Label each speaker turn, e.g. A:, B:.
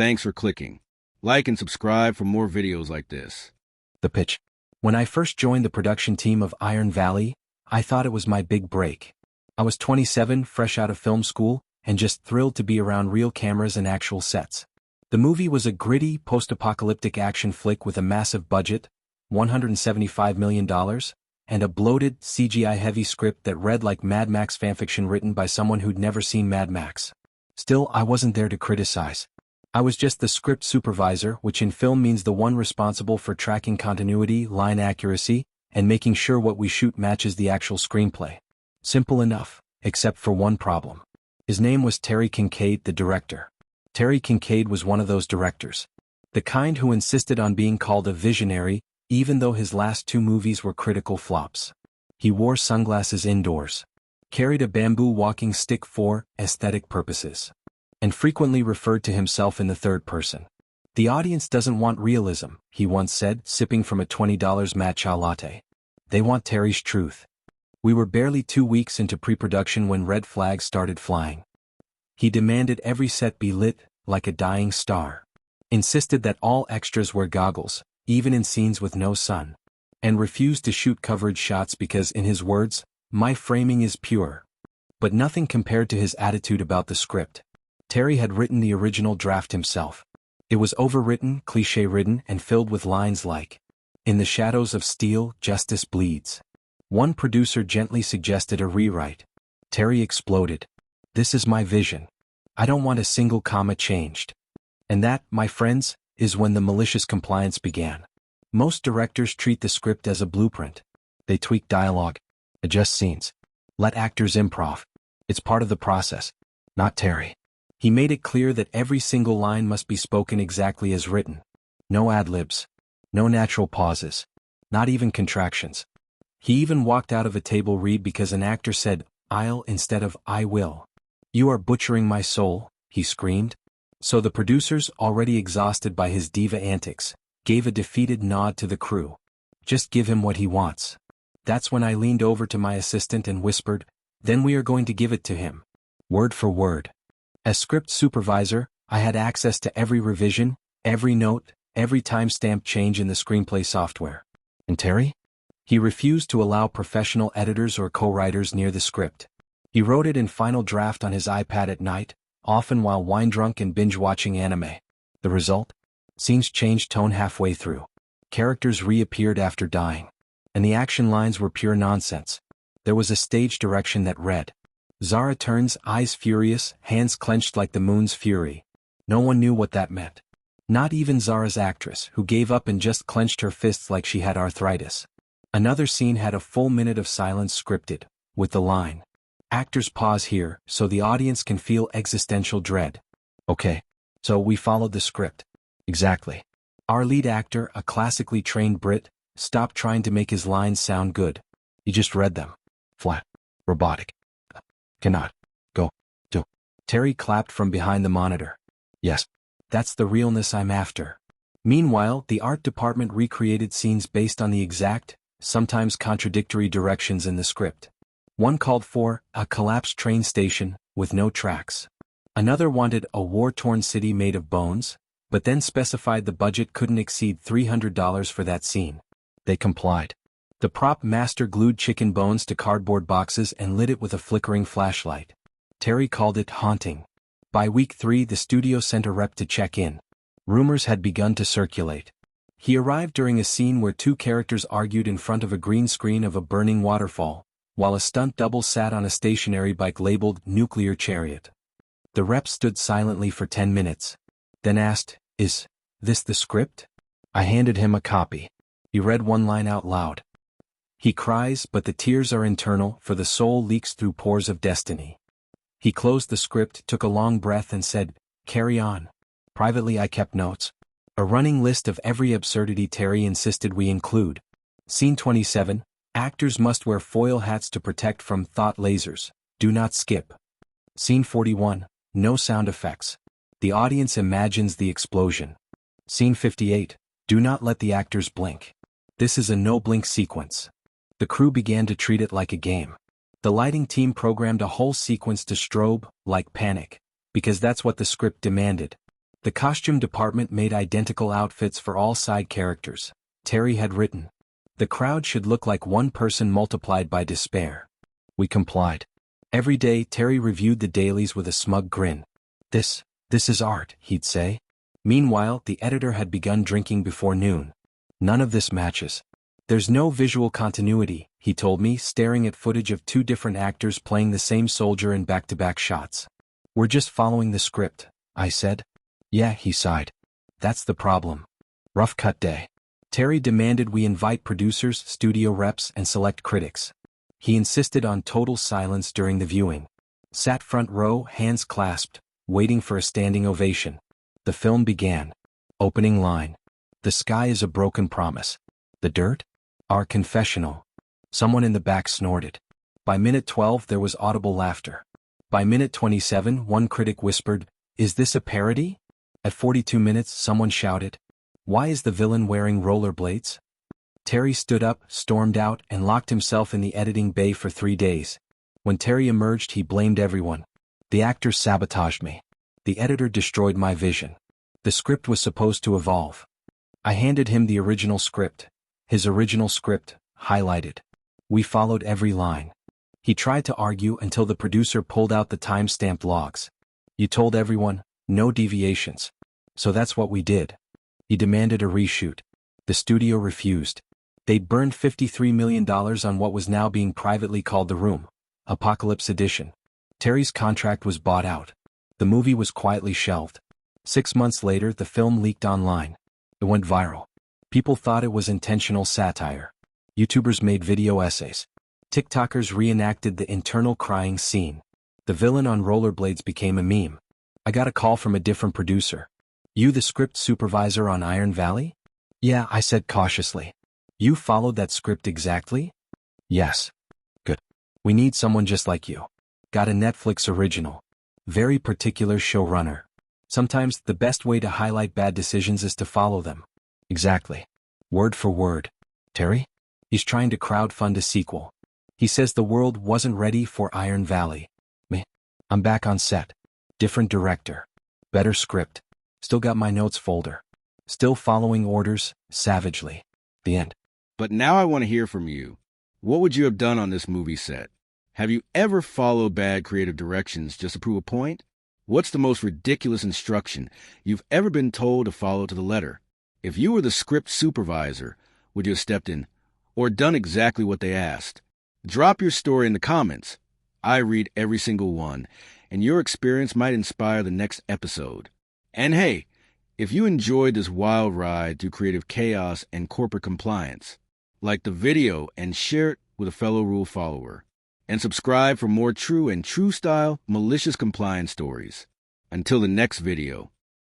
A: Thanks for clicking. Like and subscribe for more videos like this.
B: The pitch. When I first joined the production team of Iron Valley, I thought it was my big break. I was 27, fresh out of film school, and just thrilled to be around real cameras and actual sets. The movie was a gritty, post-apocalyptic action flick with a massive budget, $175 million, and a bloated, CGI-heavy script that read like Mad Max fanfiction written by someone who'd never seen Mad Max. Still, I wasn't there to criticize. I was just the script supervisor, which in film means the one responsible for tracking continuity, line accuracy, and making sure what we shoot matches the actual screenplay. Simple enough, except for one problem. His name was Terry Kincaid, the director. Terry Kincaid was one of those directors. The kind who insisted on being called a visionary, even though his last two movies were critical flops. He wore sunglasses indoors, carried a bamboo walking stick for aesthetic purposes, and frequently referred to himself in the third person. The audience doesn't want realism, he once said, sipping from a $20 matcha latte. They want Terry's truth. We were barely 2 weeks into pre-production when red flags started flying. He demanded every set be lit like a dying star. Insisted that all extras wear goggles, even in scenes with no sun. And refused to shoot coverage shots because, in his words, "My framing is pure." But nothing compared to his attitude about the script. Terry had written the original draft himself. It was overwritten, cliché-ridden, and filled with lines like, "In the shadows of steel, justice bleeds." One producer gently suggested a rewrite. Terry exploded. "This is my vision. I don't want a single comma changed." And that, my friends, is when the malicious compliance began. Most directors treat the script as a blueprint. They tweak dialogue, adjust scenes, let actors improv. It's part of the process. Not Terry. He made it clear that every single line must be spoken exactly as written. No ad-libs. No natural pauses. Not even contractions. He even walked out of a table read because an actor said, "I'll" instead of "I will." "You are butchering my soul," he screamed. So the producers, already exhausted by his diva antics, gave a defeated nod to the crew. Just give him what he wants. That's when I leaned over to my assistant and whispered, "Then we are going to give it to him. Word for word." As script supervisor, I had access to every revision, every note, every timestamp change in the screenplay software. And Terry? He refused to allow professional editors or co-writers near the script. He wrote it in final draft on his iPad at night, often while wine-drunk and binge-watching anime. The result? Scenes changed tone halfway through. Characters reappeared after dying. And the action lines were pure nonsense. There was a stage direction that read, "Zara turns, eyes furious, hands clenched like the moon's fury." No one knew what that meant. Not even Zara's actress, who gave up and just clenched her fists like she had arthritis. Another scene had a full minute of silence scripted, with the line, "Actors pause here, so the audience can feel existential dread." Okay. So we followed the script. Exactly. Our lead actor, a classically trained Brit, stopped trying to make his lines sound good. He just read them. Flat. Robotic. Cannot. Go. Do. Terry clapped from behind the monitor. Yes. That's the realness I'm after. Meanwhile, the art department recreated scenes based on the exact, sometimes contradictory directions in the script. One called for a collapsed train station, with no tracks. Another wanted a war-torn city made of bones, but then specified the budget couldn't exceed $300 for that scene. They complied. The prop master glued chicken bones to cardboard boxes and lit it with a flickering flashlight. Terry called it haunting. By week 3, the studio sent a rep to check in. Rumors had begun to circulate. He arrived during a scene where two characters argued in front of a green screen of a burning waterfall, while a stunt double sat on a stationary bike labeled Nuclear Chariot. The rep stood silently for 10 minutes. Then asked, "Is this the script?" I handed him a copy. He read one line out loud. "He cries, but the tears are internal, for the soul leaks through pores of destiny." He closed the script, took a long breath and said, "Carry on." Privately I kept notes. A running list of every absurdity Terry insisted we include. Scene 27, actors must wear foil hats to protect from thought lasers. Do not skip. Scene 41, no sound effects. The audience imagines the explosion. Scene 58, do not let the actors blink. This is a no-blink sequence. The crew began to treat it like a game. The lighting team programmed a whole sequence to strobe, like panic, because that's what the script demanded. The costume department made identical outfits for all side characters. Terry had written. The crowd should look like one person multiplied by despair. We complied. Every day Terry reviewed the dailies with a smug grin. This is art, he'd say. Meanwhile, the editor had begun drinking before noon. None of this matches. There's no visual continuity, he told me, staring at footage of two different actors playing the same soldier in back-to-back shots. We're just following the script, I said. Yeah, he sighed. That's the problem. Rough cut day. Terry demanded we invite producers, studio reps, and select critics. He insisted on total silence during the viewing. Sat front row, hands clasped, waiting for a standing ovation. The film began. Opening line. The sky is a broken promise. The dirt? Our confessional. Someone in the back snorted. By minute 12 there was audible laughter. By minute 27 one critic whispered, "Is this a parody?" At 42 minutes someone shouted, "Why is the villain wearing rollerblades?" Terry stood up, stormed out, and locked himself in the editing bay for 3 days. When Terry emerged he blamed everyone. The actors sabotaged me. The editor destroyed my vision. The script was supposed to evolve. I handed him the original script. His original script, highlighted. We followed every line. He tried to argue until the producer pulled out the time-stamped logs. You told everyone, no deviations. So that's what we did. He demanded a reshoot. The studio refused. They'd burned $53 million on what was now being privately called The Room, Apocalypse Edition. Terry's contract was bought out. The movie was quietly shelved. 6 months later, the film leaked online. It went viral. People thought it was intentional satire. YouTubers made video essays. TikTokers reenacted the internal crying scene. The villain on rollerblades became a meme. I got a call from a different producer. You the script supervisor on Iron Valley? Yeah, I said cautiously. You followed that script exactly? Yes. Good. We need someone just like you. Got a Netflix original. Very particular showrunner. Sometimes the best way to highlight bad decisions is to follow them. Exactly. Word for word. Terry? He's trying to crowdfund a sequel. He says the world wasn't ready for Iron Valley. Me. I'm back on set. Different director. Better script. Still got my notes folder. Still following orders, savagely. The end.
A: But now I want to hear from you. What would you have done on this movie set? Have you ever followed bad creative directions just to prove a point? What's the most ridiculous instruction you've ever been told to follow to the letter? If you were the script supervisor, would you have stepped in or done exactly what they asked? Drop your story in the comments. I read every single one, and your experience might inspire the next episode. And hey, if you enjoyed this wild ride through creative chaos and corporate compliance, like the video and share it with a fellow rule follower. And subscribe for more true and true style malicious compliance stories. Until the next video.